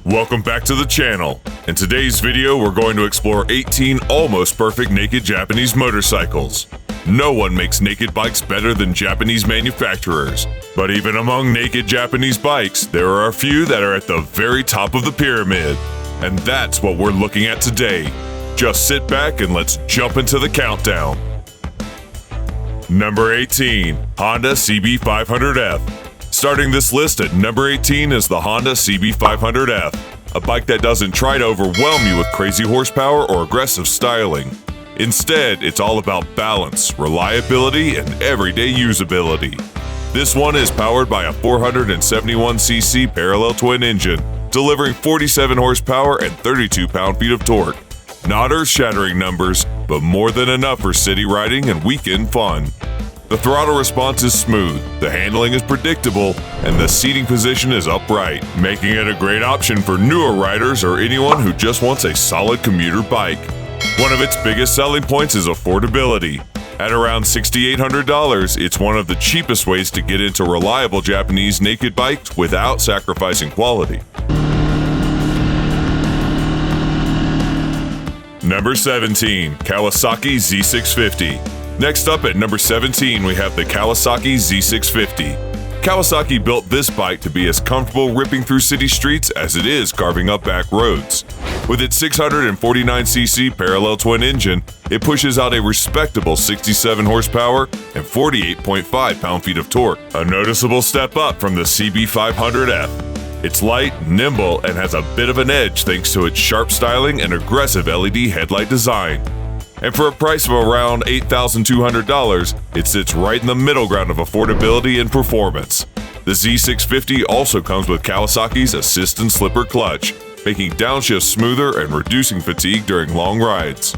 Welcome back to the channel. In today's video, we're going to explore 18 almost perfect naked Japanese motorcycles. No one makes naked bikes better than Japanese manufacturers. But even among naked Japanese bikes, there are a few that are at the very top of the pyramid. And that's what we're looking at today. Just sit back and let's jump into the countdown. Number 18, Honda CB500F. Starting this list at number 18 is the Honda CB500F, a bike that doesn't try to overwhelm you with crazy horsepower or aggressive styling. Instead, it's all about balance, reliability, and everyday usability. This one is powered by a 471cc parallel twin engine, delivering 47 horsepower and 32 pound-feet of torque. Not earth-shattering numbers, but more than enough for city riding and weekend fun. The throttle response is smooth, the handling is predictable, and the seating position is upright, making it a great option for newer riders or anyone who just wants a solid commuter bike. One of its biggest selling points is affordability. At around $6,800, it's one of the cheapest ways to get into reliable Japanese naked bikes without sacrificing quality. Number 17, Kawasaki Z650. Next up at number 17, we have the Kawasaki Z650. Kawasaki built this bike to be as comfortable ripping through city streets as it is carving up back roads. With its 649cc parallel twin engine, it pushes out a respectable 67 horsepower and 48.5 pound-feet of torque, a noticeable step up from the CB500F. It's light, nimble, and has a bit of an edge thanks to its sharp styling and aggressive LED headlight design. And for a price of around $8,200, it sits right in the middle ground of affordability and performance. The Z650 also comes with Kawasaki's assist and slipper clutch, making downshift smoother and reducing fatigue during long rides.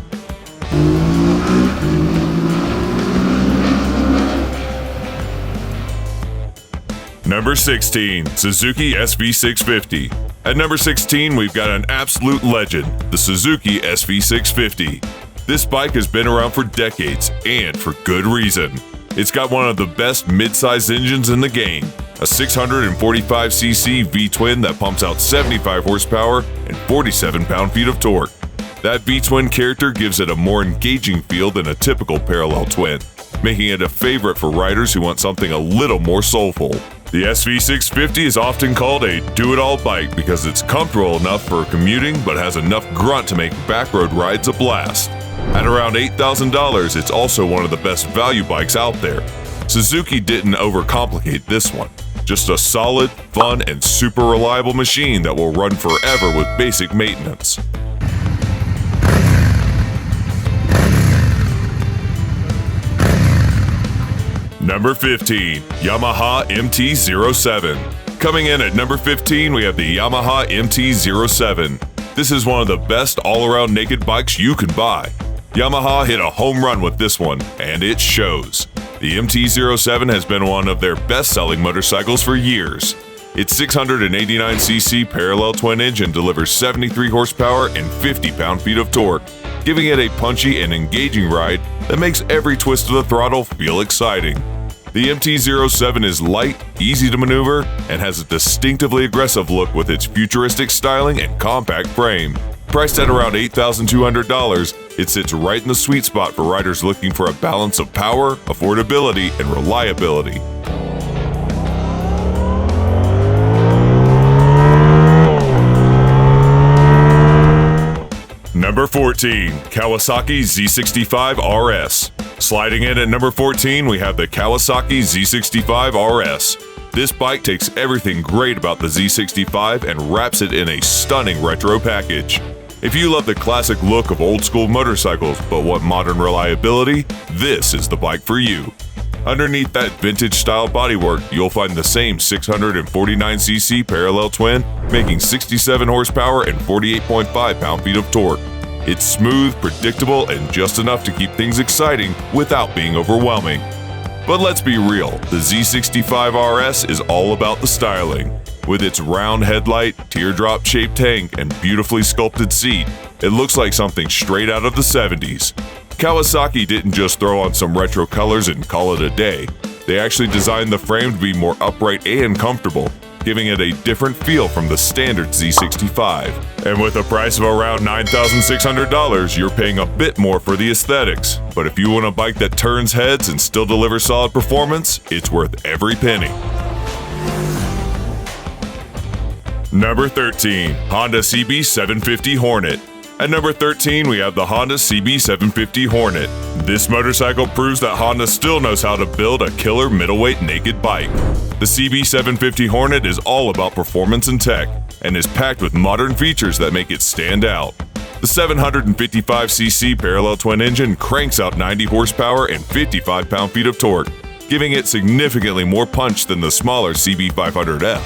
Number 16, Suzuki SV650. At number 16, we've got an absolute legend, the Suzuki SV650. This bike has been around for decades, and for good reason. It's got one of the best mid-size engines in the game, a 645cc V-twin that pumps out 75 horsepower and 47 pound-feet of torque. That V-twin character gives it a more engaging feel than a typical parallel twin, making it a favorite for riders who want something a little more soulful. The SV650 is often called a do-it-all bike because it's comfortable enough for commuting but has enough grunt to make backroad rides a blast. At around $8,000, it's also one of the best value bikes out there. Suzuki didn't overcomplicate this one. Just a solid, fun, and super reliable machine that will run forever with basic maintenance. Number 15, Yamaha MT-07. Coming in at number 15, we have the Yamaha MT-07. This is one of the best all-around naked bikes you can buy. Yamaha hit a home run with this one, and it shows. The MT-07 has been one of their best-selling motorcycles for years. Its 689cc parallel twin engine delivers 73 horsepower and 50 pound-feet of torque, giving it a punchy and engaging ride that makes every twist of the throttle feel exciting. The MT-07 is light, easy to maneuver, and has a distinctively aggressive look with its futuristic styling and compact frame. Priced at around $8,200, it sits right in the sweet spot for riders looking for a balance of power, affordability, and reliability. Number 14, Kawasaki Z650RS. Sliding in at number 14, we have the Kawasaki Z650RS. This bike takes everything great about the Z65 and wraps it in a stunning retro package. If you love the classic look of old-school motorcycles but want modern reliability, this is the bike for you. Underneath that vintage-style bodywork, you'll find the same 649cc parallel twin, making 67 horsepower and 48.5 pound-feet of torque. It's smooth, predictable, and just enough to keep things exciting without being overwhelming. But let's be real, the Z65RS is all about the styling. With its round headlight, teardrop-shaped tank, and beautifully sculpted seat, it looks like something straight out of the 70s. Kawasaki didn't just throw on some retro colors and call it a day. They actually designed the frame to be more upright and comfortable. giving it a different feel from the standard Z65. And with a price of around $9,600, you're paying a bit more for the aesthetics. But if you want a bike that turns heads and still delivers solid performance, it's worth every penny. Number 13. Honda CB500F Hornet. At number 13, we have the Honda CB500F Hornet. This motorcycle proves that Honda still knows how to build a killer middleweight naked bike. The CB500F Hornet is all about performance and tech, and is packed with modern features that make it stand out. The 755cc parallel twin engine cranks out 90 horsepower and 55 pound-feet of torque, giving it significantly more punch than the smaller CB500F.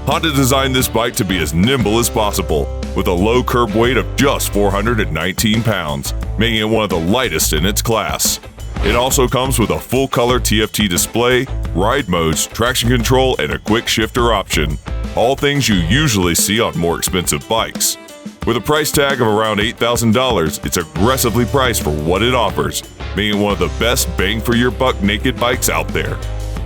Honda designed this bike to be as nimble as possible, with a low curb weight of just 419 pounds, making it one of the lightest in its class. It also comes with a full-color TFT display, ride modes, traction control, and a quick shifter option, all things you usually see on more expensive bikes. With a price tag of around $8,000, it's aggressively priced for what it offers, making it one of the best bang-for-your-buck naked bikes out there.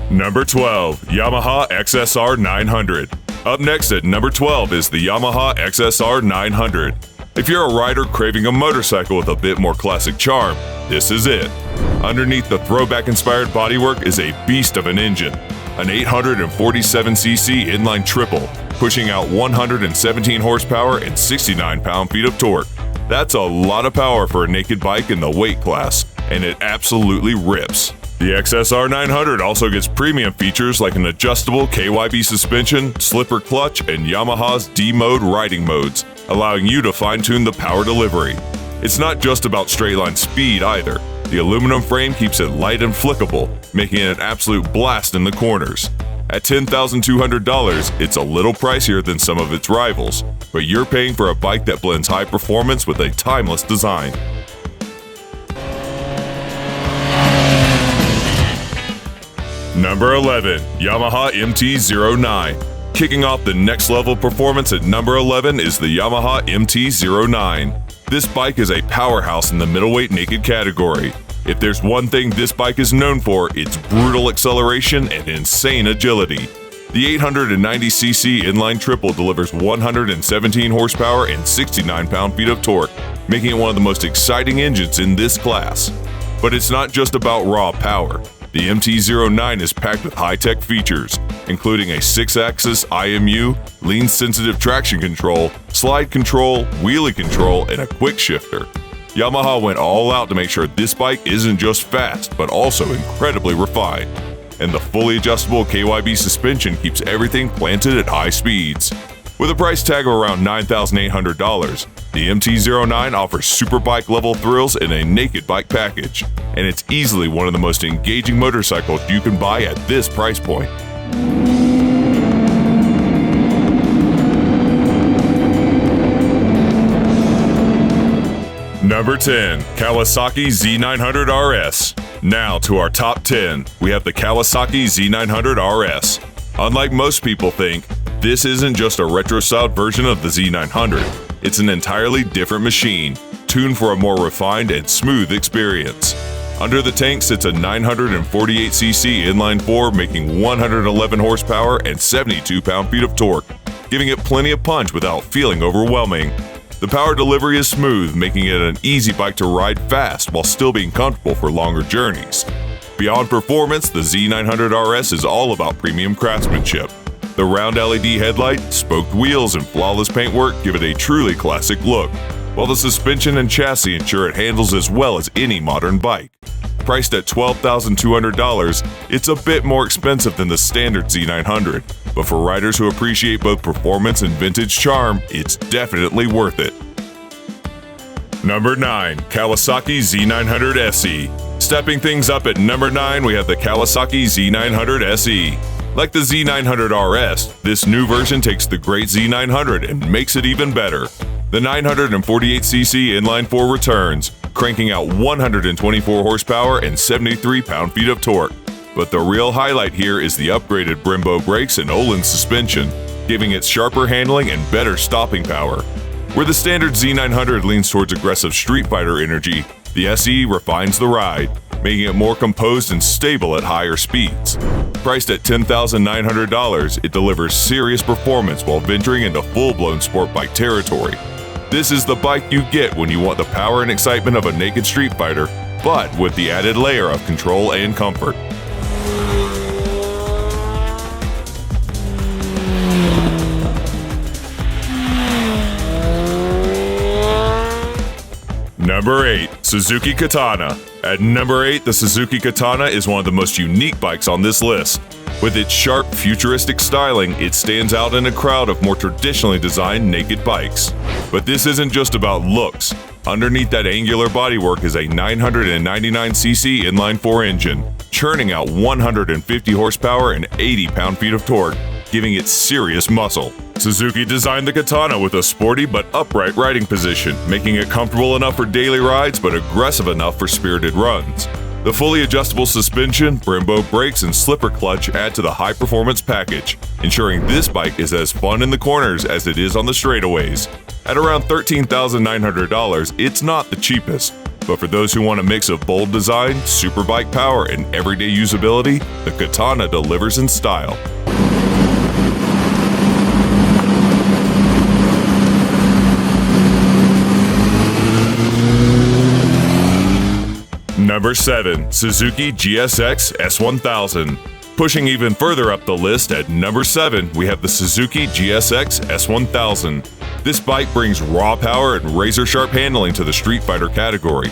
Number 12. Yamaha XSR 900. Up next at number 12 is the Yamaha XSR 900. If you're a rider craving a motorcycle with a bit more classic charm, this is it. Underneath the throwback-inspired bodywork is a beast of an engine, an 847cc inline triple, pushing out 117 horsepower and 69 pound-feet of torque. That's a lot of power for a naked bike in the weight class, and it absolutely rips. The XSR 900 also gets premium features like an adjustable KYB suspension, slipper clutch, and Yamaha's D-Mode riding modes, allowing you to fine-tune the power delivery. It's not just about straight-line speed either. The aluminum frame keeps it light and flickable, making it an absolute blast in the corners. At $10,200, it's a little pricier than some of its rivals, but you're paying for a bike that blends high performance with a timeless design. Number 11. Yamaha MT-09. Kicking off the next level performance at number 11 is the Yamaha MT-09. This bike is a powerhouse in the middleweight naked category. If there's one thing this bike is known for, it's brutal acceleration and insane agility. The 890cc inline triple delivers 117 horsepower and 69 pound-feet of torque, making it one of the most exciting engines in this class. But it's not just about raw power. The MT-09 is packed with high-tech features, including a 6-axis IMU, lean-sensitive traction control, slide control, wheelie control, and a quick shifter. Yamaha went all out to make sure this bike isn't just fast, but also incredibly refined. And the fully adjustable KYB suspension keeps everything planted at high speeds. With a price tag of around $9,800, the MT-09 offers superbike level thrills in a naked bike package, and it's easily one of the most engaging motorcycles you can buy at this price point. Number 10. Kawasaki Z900RS. Now to our top 10, we have the Kawasaki Z900RS. Unlike most people think, this isn't just a retro-styled version of the Z900. It's an entirely different machine, tuned for a more refined and smooth experience. Under the tank sits a 948cc inline-4 making 111 horsepower and 72 pound-feet of torque, giving it plenty of punch without feeling overwhelming. The power delivery is smooth, making it an easy bike to ride fast while still being comfortable for longer journeys. Beyond performance, the Z900RS is all about premium craftsmanship. The round LED headlight, spoked wheels, and flawless paintwork give it a truly classic look, while the suspension and chassis ensure it handles as well as any modern bike. Priced at $12,200, it's a bit more expensive than the standard Z900, but for riders who appreciate both performance and vintage charm, it's definitely worth it. Number 9. Kawasaki Z900 SE. Stepping things up at number 9, we have the Kawasaki Z900 SE. Like the Z900RS, this new version takes the great Z900 and makes it even better. The 948cc inline-4 returns, cranking out 124 horsepower and 73 pound-feet of torque. But the real highlight here is the upgraded Brembo brakes and Öhlins suspension, giving it sharper handling and better stopping power. Where the standard Z900 leans towards aggressive street fighter energy, the SE refines the ride, making it more composed and stable at higher speeds. Priced at $10,900, it delivers serious performance while venturing into full-blown sport bike territory. This is the bike you get when you want the power and excitement of a naked street fighter, but with the added layer of control and comfort. Number 8. Suzuki Katana. At number 8, the Suzuki Katana is one of the most unique bikes on this list. With its sharp, futuristic styling, it stands out in a crowd of more traditionally designed naked bikes. But this isn't just about looks. Underneath that angular bodywork is a 999cc inline-4 engine, churning out 150 horsepower and 80 pound-feet of torque, giving it serious muscle. Suzuki designed the Katana with a sporty but upright riding position, making it comfortable enough for daily rides but aggressive enough for spirited runs. The fully adjustable suspension, Brembo brakes, and slipper clutch add to the high-performance package, ensuring this bike is as fun in the corners as it is on the straightaways. At around $13,900, it's not the cheapest, but for those who want a mix of bold design, superbike power, and everyday usability, the Katana delivers in style. Number 7. Suzuki GSX S1000. Pushing even further up the list at number 7, we have the Suzuki GSX S1000. This bike brings raw power and razor-sharp handling to the street fighter category.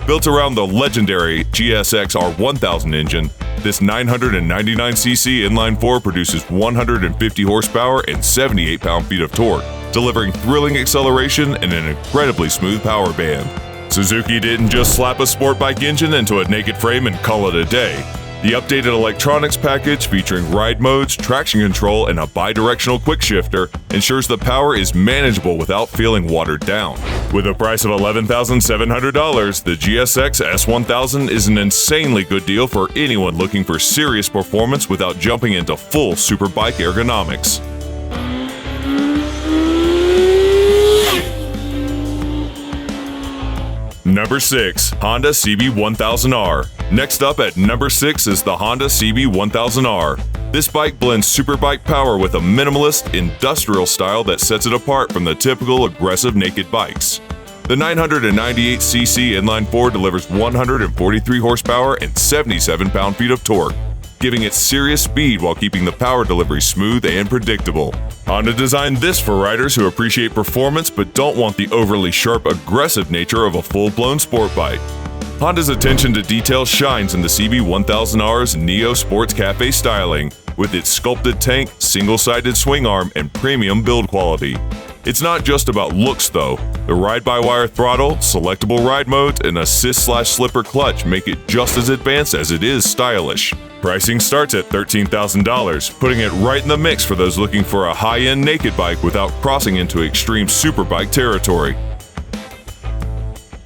Built around the legendary GSX R1000 engine, this 999cc inline-4 produces 150 horsepower and 78 pound-feet of torque, delivering thrilling acceleration and an incredibly smooth power band. Suzuki didn't just slap a sport bike engine into a naked frame and call it a day. The updated electronics package featuring ride modes, traction control, and a bi-directional quick shifter ensures the power is manageable without feeling watered down. With a price of $11,700, the GSX S1000 is an insanely good deal for anyone looking for serious performance without jumping into full superbike ergonomics. Number 6. Honda CB500R. Next up at number 6 is the Honda CB500R. This bike blends superbike power with a minimalist, industrial style that sets it apart from the typical aggressive naked bikes. The 998cc inline-4 delivers 143 horsepower and 77 pound-feet of torque, giving it serious speed while keeping the power delivery smooth and predictable. Honda designed this for riders who appreciate performance but don't want the overly sharp, aggressive nature of a full-blown sport bike. Honda's attention to detail shines in the CB500R's Neo Sports Cafe styling, with its sculpted tank, single-sided swing arm, and premium build quality. It's not just about looks though. The ride-by-wire throttle, selectable ride modes, and assist/slipper clutch make it just as advanced as it is stylish. Pricing starts at $13,000, putting it right in the mix for those looking for a high-end naked bike without crossing into extreme superbike territory.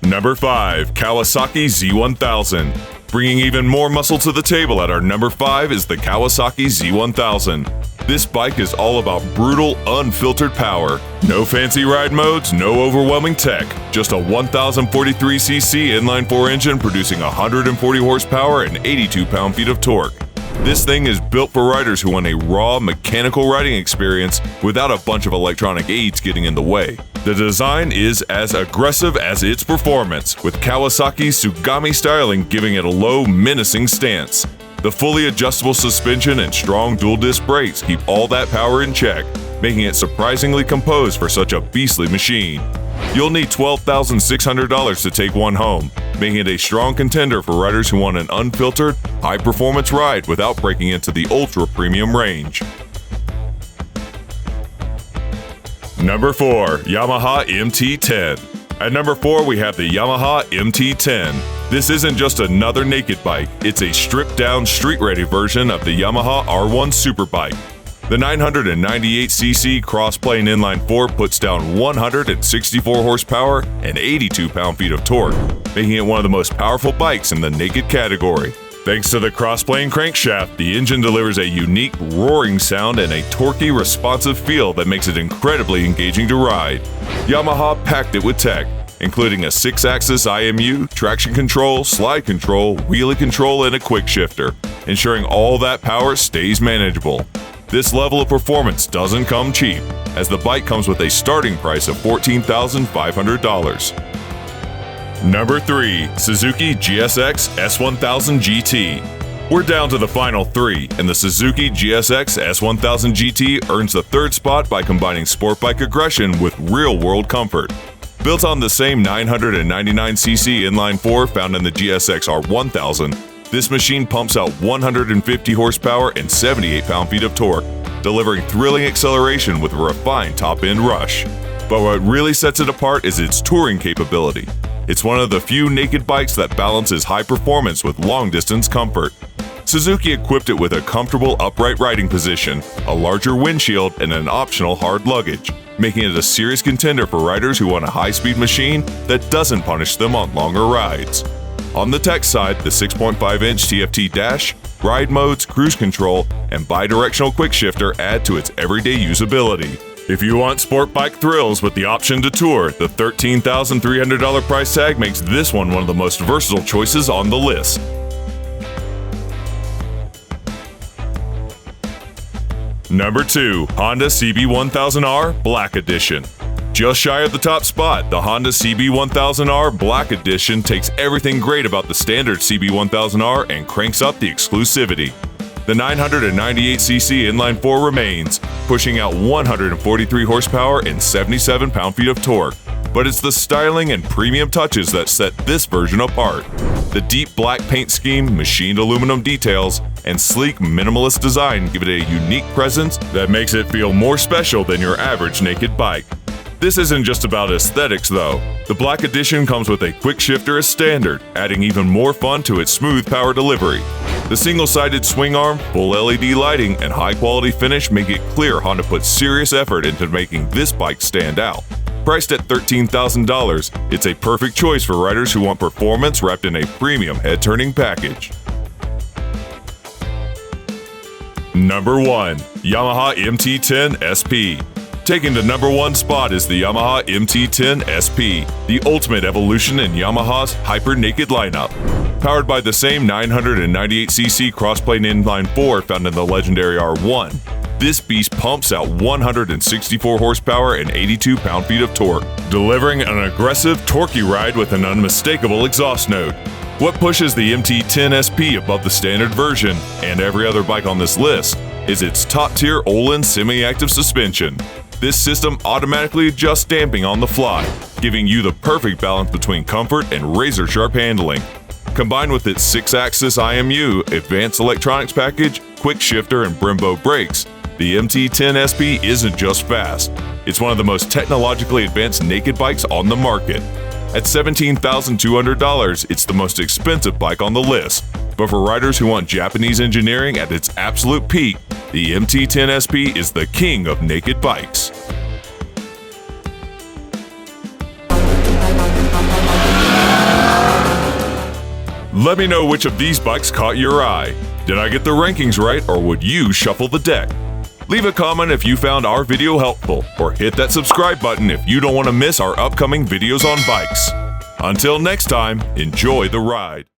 Number 5. Kawasaki Z1000. Bringing even more muscle to the table at our number 5 is the Kawasaki Z1000. This bike is all about brutal, unfiltered power. No fancy ride modes, no overwhelming tech. Just a 1043cc inline-4 engine producing 140 horsepower and 82 pound-feet of torque. This thing is built for riders who want a raw, mechanical riding experience without a bunch of electronic aids getting in the way. The design is as aggressive as its performance, with Kawasaki's Tsugami styling giving it a low, menacing stance. The fully adjustable suspension and strong dual-disc brakes keep all that power in check, making it surprisingly composed for such a beastly machine. You'll need $12,600 to take one home, making it a strong contender for riders who want an unfiltered, high-performance ride without breaking into the ultra-premium range. Number 4. Yamaha MT-10. At number 4, we have the Yamaha MT-10. This isn't just another naked bike, it's a stripped-down, street-ready version of the Yamaha R1 Superbike. The 998cc cross-plane inline-4 puts down 164 horsepower and 82 pound-feet of torque, making it one of the most powerful bikes in the naked category. Thanks to the cross-plane crankshaft, the engine delivers a unique, roaring sound and a torquey, responsive feel that makes it incredibly engaging to ride. Yamaha packed it with tech, including a 6-axis IMU, traction control, slide control, wheelie control, and a quick shifter, ensuring all that power stays manageable. This level of performance doesn't come cheap, as the bike comes with a starting price of $14,500. Number 3. Suzuki GSX S1000 GT. We're down to the final 3, and the Suzuki GSX S1000 GT earns the 3rd spot by combining sport bike aggression with real-world comfort. Built on the same 999cc inline-4 found in the GSX R1000, this machine pumps out 150 horsepower and 78 pound-feet of torque, delivering thrilling acceleration with a refined top-end rush. But what really sets it apart is its touring capability. It's one of the few naked bikes that balances high performance with long-distance comfort. Suzuki equipped it with a comfortable upright riding position, a larger windshield, and an optional hard luggage, making it a serious contender for riders who want a high-speed machine that doesn't punish them on longer rides. On the tech side, the 6.5-inch TFT dash, ride modes, cruise control, and bidirectional quick shifter add to its everyday usability. If you want sport bike thrills with the option to tour, the $13,300 price tag makes this one of the most versatile choices on the list. Number 2. Honda CB500R Black Edition. Just shy of the top spot, the Honda CB500R Black Edition takes everything great about the standard CB500R and cranks up the exclusivity. The 998cc inline-4 remains, pushing out 143 horsepower and 77 pound-feet of torque. But it's the styling and premium touches that set this version apart. The deep black paint scheme, machined aluminum details, and sleek minimalist design give it a unique presence that makes it feel more special than your average naked bike. This isn't just about aesthetics though. The Black Edition comes with a quick shifter as standard, adding even more fun to its smooth power delivery. The single-sided swing arm, full LED lighting, and high-quality finish make it clear Honda put serious effort into making this bike stand out. Priced at $13,000, it's a perfect choice for riders who want performance wrapped in a premium head-turning package. Number 1. Yamaha MT-10 SP. Taking the number 1 spot is the Yamaha MT-10 SP, the ultimate evolution in Yamaha's hyper-naked lineup. Powered by the same 998cc crossplane inline-4 found in the legendary R1, this beast pumps out 164 horsepower and 82 pound-feet of torque, delivering an aggressive, torquey ride with an unmistakable exhaust note. What pushes the MT-10 SP above the standard version, and every other bike on this list, is its top-tier Olin semi-active suspension. This system automatically adjusts damping on the fly, giving you the perfect balance between comfort and razor-sharp handling. Combined with its 6-axis IMU, advanced electronics package, quick shifter, and Brembo brakes, the MT-10 SP isn't just fast. It's one of the most technologically advanced naked bikes on the market. At $17,200, it's the most expensive bike on the list. But for riders who want Japanese engineering at its absolute peak, the MT-10 SP is the king of naked bikes. Let me know which of these bikes caught your eye. Did I get the rankings right, or would you shuffle the deck? Leave a comment if you found our video helpful, or hit that subscribe button if you don't want to miss our upcoming videos on bikes. Until next time, enjoy the ride.